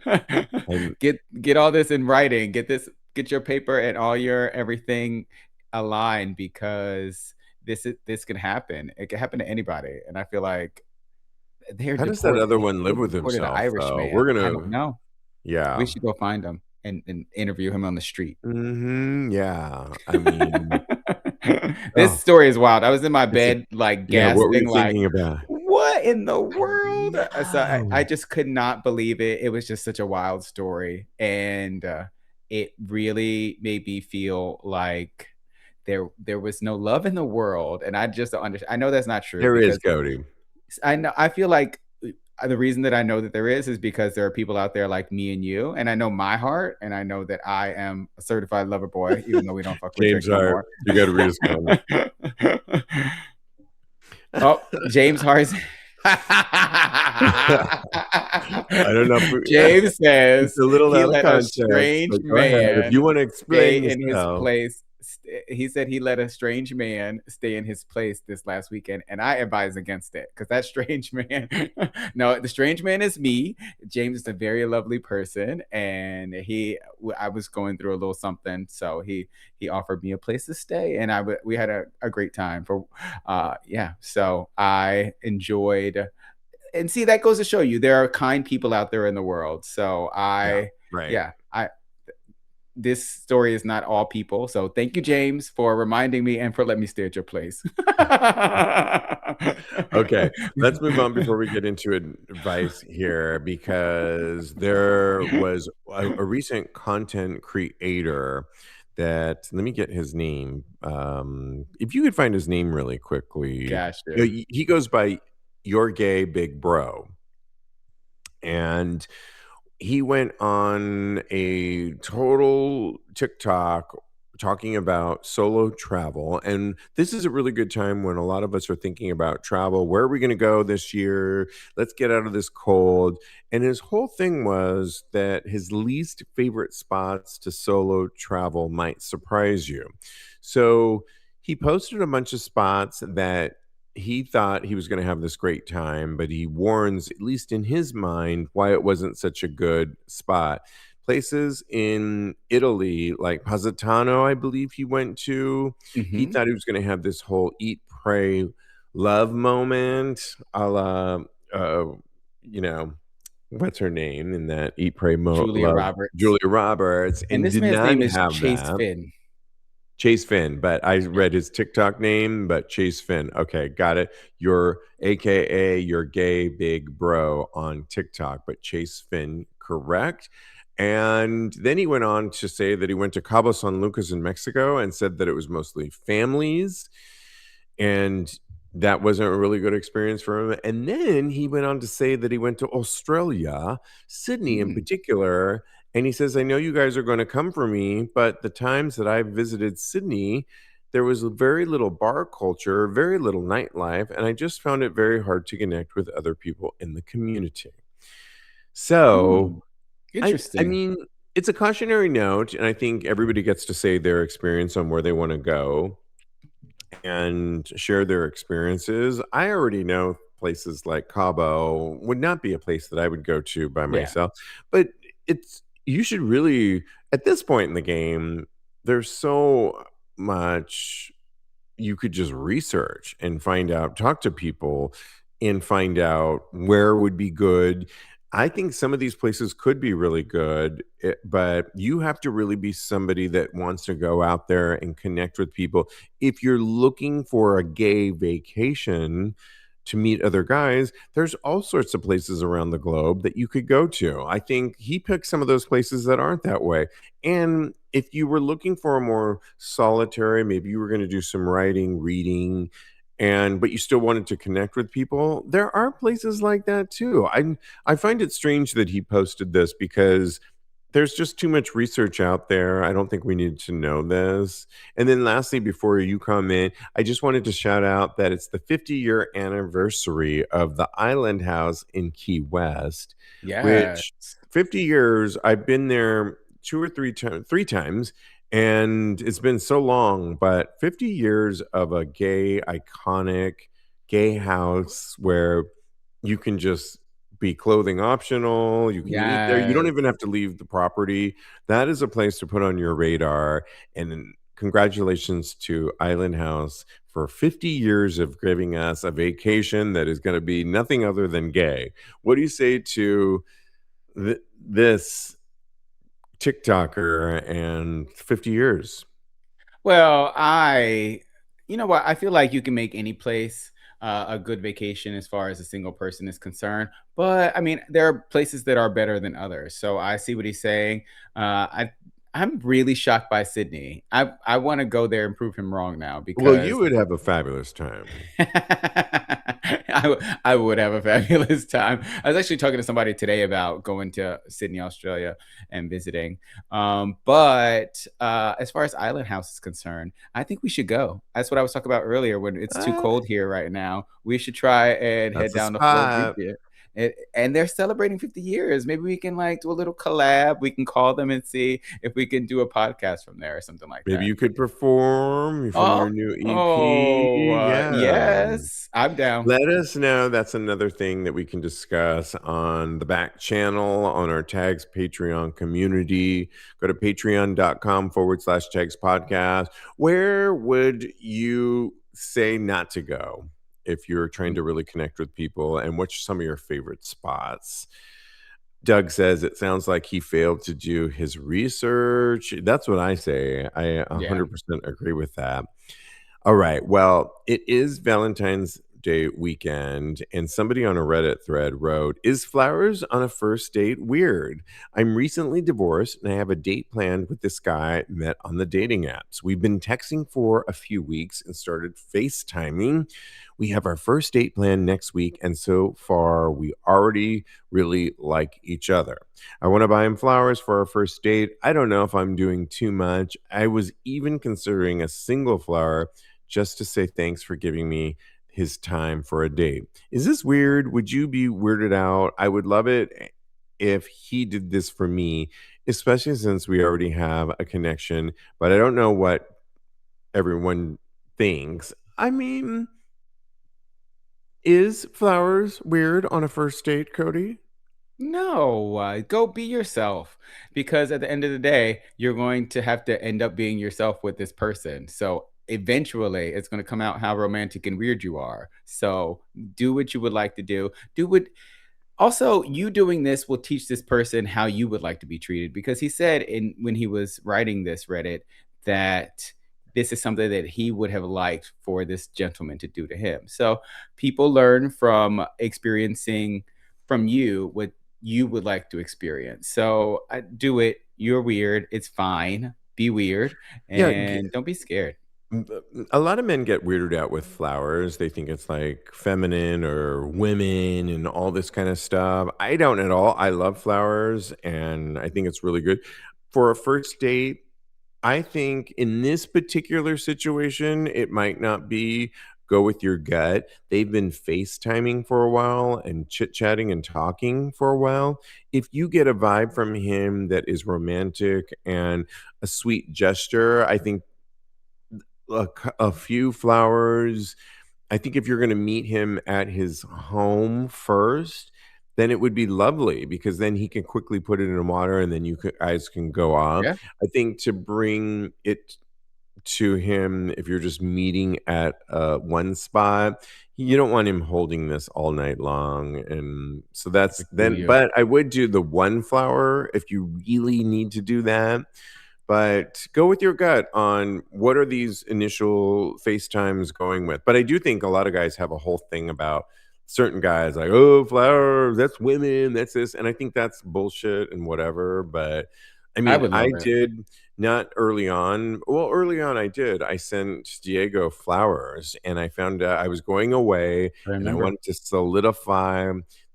I'm Get all this in writing. Get your paper and all your everything aligned because this can happen. It can happen to anybody, and I feel like they're How does that deported. other one They live with deported an himself, Irish though? man. We're I don't gonna know. We yeah. should go find him and interview him on the street. Mhm, yeah. I mean, This oh, story is wild. I was in my it's a bed, like, yeah, what were you gasping, like, thinking about? "What in the I world?" So I know. just could not believe it. It was just such a wild story, and, it really made me feel like there was no love in the world, and I just don't understand. I know that's not true There is, because Cody. I know I feel like the reason that I know that there is because there are people out there like me and you, and I know my heart, and I know that I am a certified lover boy, even though we don't fuck with James chicks no Hart, more. you gotta read his comments. Oh, James Hars I don't know if we James it's says a little he out of let a context, strange but go ahead. If man you wanna explain stay in his yourself. place. He said he let a strange man stay in his place this last weekend, and I advise against it because that strange man. No, the strange man is me. James is a very lovely person, and I was going through a little something, so he offered me a place to stay, and we had a great time for, yeah. So I enjoyed, and see, that goes to show you there are kind people out there in the world. So Yeah, right. yeah, this story is not all people. So thank you, James, for reminding me and for letting me stay at your place. Okay, let's move on before we get into advice here because there was a recent content creator that let me get his name. If you could find his name really quickly, Gotcha. he goes by Your Gay Big Bro. And he went on a total TikTok talking about solo travel. And this is a really good time when a lot of us are thinking about travel. Where are we going to go this year? Let's get out of this cold. And his whole thing was that his least favorite spots to solo travel might surprise you. So he posted a bunch of spots that he thought he was going to have this great time, but he warns, at least in his mind, why it wasn't such a good spot. Places in Italy, like Positano, I believe he went to. He Hmm. thought he was going to have this whole eat, pray, love moment, a la, uh, you know, what's her name in that eat, pray, Julia love, Roberts. Julia Roberts, And and this did man's not name is have Chase that. Finn. Chase Finn, but I Yeah. read his TikTok name, but Chase Finn. Okay, got it. You're AKA your gay big bro on TikTok, but Chase Finn, correct. And then he went on to say that he went to Cabo San Lucas in Mexico and said that it was mostly families. And that wasn't a really good experience for him. And then he went on to say that he went to Australia, Sydney in Mm. particular, and he says, I know you guys are going to come for me, but the times that I visited Sydney, there was very little bar culture, very little nightlife, and I just found it very hard to connect with other people in the community. So, Hmm. I Interesting. mean, it's a cautionary note, and I think everybody gets to say their experience on where they want to go and share their experiences. I already know places like Cabo would not be a place that I would go to by Yeah. myself, but it's you should really at this point in the game, there's so much you could just research and find out, talk to people and find out where would be good. I think some of these places could be really good, but you have to really be somebody that wants to go out there and connect with people. If you're looking for a gay vacation to meet other guys, there's all sorts of places around the globe that you could go to. I think he picked some of those places that aren't that way. And if you were looking for a more solitary, maybe you were going to do some writing, reading, and but you still wanted to connect with people, there are places like that too. I find it strange that he posted this because there's just too much research out there. I don't think we need to know this. And then lastly, before you come in, I just wanted to shout out that it's the 50-year anniversary of the Island House in Key West, Yes. which 50 years, I've been there two or three times, and it's been so long, but 50 years of a gay, iconic gay house where you can just be clothing optional, you can eat there, you don't Yes. even have to leave the property. That is a place to put on your radar, and congratulations to Island House for 50 years of giving us a vacation that is going to be nothing other than gay. What do you say to this TikToker and 50 years? Well, you know what? I feel like you can make any place a good vacation as far as a single person is concerned. But I mean, there are places that are better than others. So I see what he's saying. I'm really shocked by Sydney. I want to go there and prove him wrong now Well, you because would have a fabulous time. I would have a fabulous time. I was actually talking to somebody today about going to Sydney, Australia, and visiting. But as far as Island House is concerned, I think we should go. That's what I was talking about earlier. When it's too Ah, cold here right now, we should try and head that's a down to Florida. spot. And they're celebrating 50 years. Maybe we can like do a little collab. We can call them and see if we can do a podcast from there or something like Maybe that. you could perform from your Oh, new EP. Yeah. yes, I'm down. Let us know. That's another thing that we can discuss on the back channel, on our Tags Patreon community. Go to patreon.com/Tags podcast. Where would you say not to go if you're trying to really connect with people? And what's some of your favorite spots? Doug says it sounds like he failed to do his research. That's what I say. I Yeah. 100% agree with that. All right. Well, it is Valentine's Day weekend, and somebody on a Reddit thread wrote, "Is flowers on a first date weird? I'm recently divorced and I have a date planned with this guy met on the dating apps. We've been texting for a few weeks and started FaceTiming. We have our first date planned next week, and so far we already really like each other. I want to buy him flowers for our first date. I don't know if I'm doing too much. I was even considering a single flower just to say thanks for giving me his time for a date. Is this weird? Would you be weirded out? I would love it if he did this for me, especially since we already have a connection, but I don't know what everyone thinks. I mean, is flowers weird on a first date, Cody? No, go be yourself because at the end of the day, you're going to have to end up being yourself with this person. So eventually, it's going to come out how romantic and weird you are. So do what you would like to do. Do what Also, you doing this will teach this person how you would like to be treated because he said in when he was writing this Reddit that this is something that he would have liked for this gentleman to do to him. So people learn from experiencing from you what you would like to experience. So do it. You're weird. It's fine. Be weird Yeah, and don't be scared. a lot of men get weirded out with flowers. They think it's like feminine or women and all this kind of stuff. I don't at all. I love flowers and I think it's really good. For a first date, I think in this particular situation, it might not be go with your gut. They've been FaceTiming for a while and chit chatting and talking for a while. If you get a vibe from him that is romantic and a sweet gesture, I think a few flowers. I think if you're going to meet him at his home first, then it would be lovely because then he can quickly put it in water and then guys can go off. Yeah, I think to bring it to him, if you're just meeting at one spot, you don't want him holding this all night long. And so I that's feel then, you. but I would do the one flower if you really need to do that. But go with your gut on what are these initial FaceTimes going with. But I do think a lot of guys have a whole thing about certain guys like, oh, flowers, that's women, that's this. And I think that's bullshit and whatever. But I I mean, would I love it. did not early on. Well, early on, I did. I sent Diego flowers and I found out I was going away I and I remember. wanted to solidify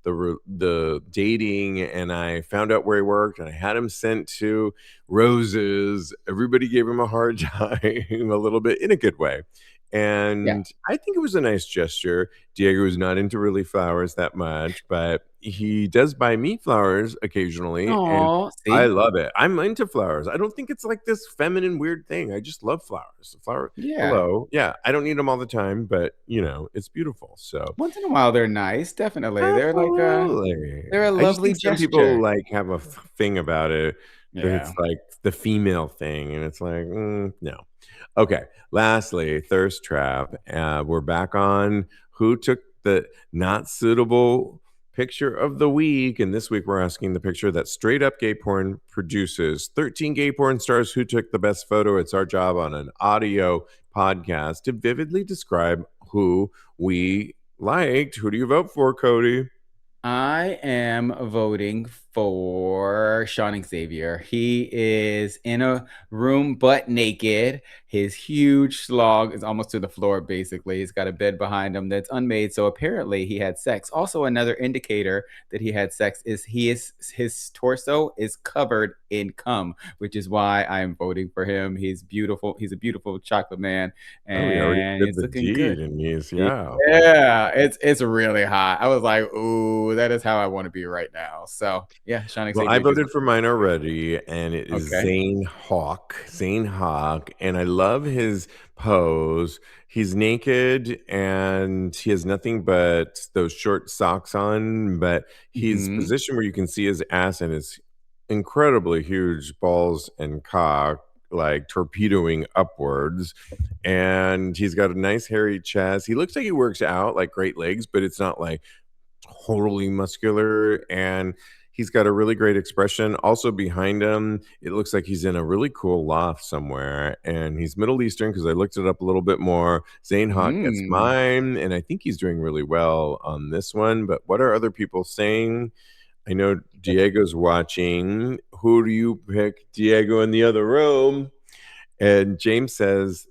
the dating and I found out where he worked and I had him sent to roses. Everybody gave him a hard time a little bit in a good way. Yeah. And I think it was a nice gesture. Diego is not into really flowers that much, but he does buy me flowers occasionally. And Oh, I see? love it. I'm into flowers. I don't think it's like this feminine weird thing. I just love flowers. Flower, Yeah. hello. Yeah, I don't need them all the time, but it's beautiful. So Once in a while, they're nice, definitely. absolutely. They're a I just lovely think some people, gesture. like, have a thing about it that it's, Yeah. like, the female thing, and it's like, no. Okay, lastly, thirst trap. We're back on who took the not suitable picture of the week. And this week we're asking the picture that straight up gay porn produces. 13 gay porn stars who took the best photo. It's our job on an audio podcast to vividly describe who we liked. Who do you vote for, Cody? I am voting for Sean Xavier. He is in a room butt naked. His huge slog is almost to the floor, basically. He's got a bed behind him that's unmade. So apparently he had sex. Also, another indicator that he had sex is his torso is covered in cum, which is why I'm voting for him. He's beautiful. He's a beautiful chocolate man, Oh, we already and did he's the looking good. deed, and he's yeah. Yeah, it's really hot. I was like, "Ooh, that is how I wanna be right now." So, yeah, Shawn Well, I Xavier just voted for mine already, and it is okay. Zane Hawk, and I love his pose. He's naked, and he has nothing but those short socks on, but he's Mhm. positioned where you can see his ass and his incredibly huge balls and cock, like, torpedoing upwards, and he's got a nice hairy chest. He looks like he works out, like, great legs, but it's not, like, totally muscular, and he's got a really great expression. Also behind him, it looks like he's in a really cool loft somewhere, and he's Middle Eastern because I looked it up a little bit more. Zane Hawk gets Mm. mine, and I think he's doing really well on this one. But what are other people saying? I know Diego's watching. Who do you pick? Diego in the other room. And James says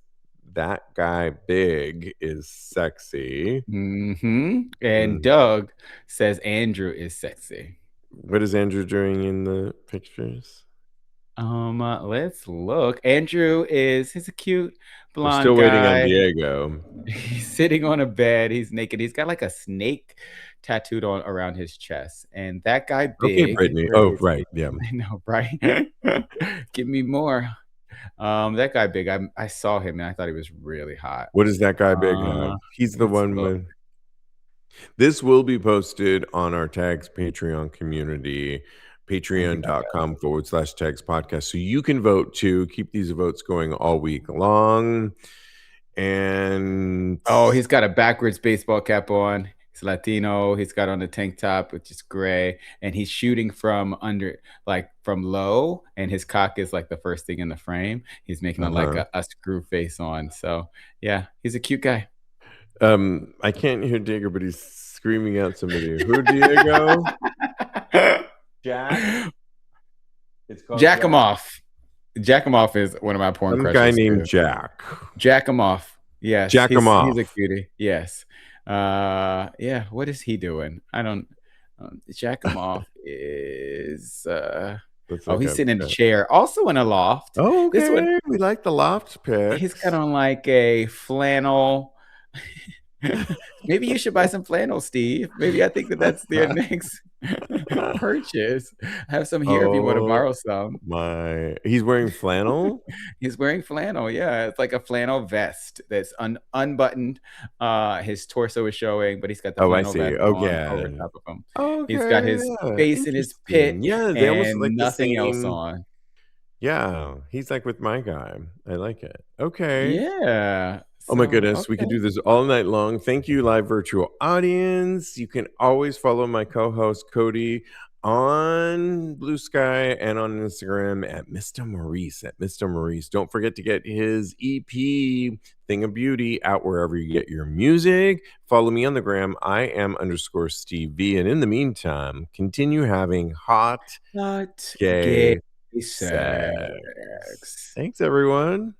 that guy big is sexy. Mhm. And Mm. Doug says Andrew is sexy. What is Andrew doing in the pictures? Let's look. Andrew is he's a cute We're blonde still waiting on guy. Diego. He's sitting on a bed, he's naked, he's got, like, a snake tattooed on around his chest, and that guy Okay, big, Brittany. where Oh, is right. he? Yeah. I know, right? Give me more. That guy big, I saw him and I thought he was really hot. What does that guy big have? He's the Let's one look. with this will be posted on our tags Patreon community, I think I got patreon.com/tags podcast. So you can vote too. Keep these votes going all week long. And oh, he's got a backwards baseball cap on. He's Latino. He's got on a tank top, which is gray, and he's shooting from under, like from low, and his cock is like the first thing in the frame. He's making a, like uh-huh. a screw face on. So yeah, he's a cute guy. I can't hear Diego, but he's screaming out somebody. Who Diego? Jack? It's called Jack him Jack? off. Jack him off is one of my porn Some guy crushes named too. Jack. Jack him off. Yes, Jack him he's a off. cutie. Yes. Yeah, what is he doing? I don't Jack him off is Let's oh, look he's up sitting in a Jack. chair, also in a loft. Oh, This one, okay. We like the loft he's got picks. on like a flannel. Maybe you should buy some flannel, Steve. Maybe I think that that's their next purchase. I have some here if you want to Oh borrow some. my. He's wearing flannel? He's wearing flannel, yeah, it's like a flannel vest that's unbuttoned, his torso is showing, but he's got the Oh, I flannel see. vest on over Okay. top of him. He's got Okay, his yeah, face in his pit interesting. Yeah, they almost and like the nothing else same. on. Yeah, he's like with my guy. I like it. Okay. Yeah, Oh my so, goodness, we could okay. do this all night long. Thank you, live virtual audience. You can always follow my co-host Cody on Blue Sky and on Instagram at Mr. Maurice at Mr. Maurice. Don't forget to get his EP Thing of Beauty out wherever you get your music. Follow me on the gram. I am underscore Steve V. And in the meantime, continue having hot Not gay gay sex. sex. Thanks, everyone.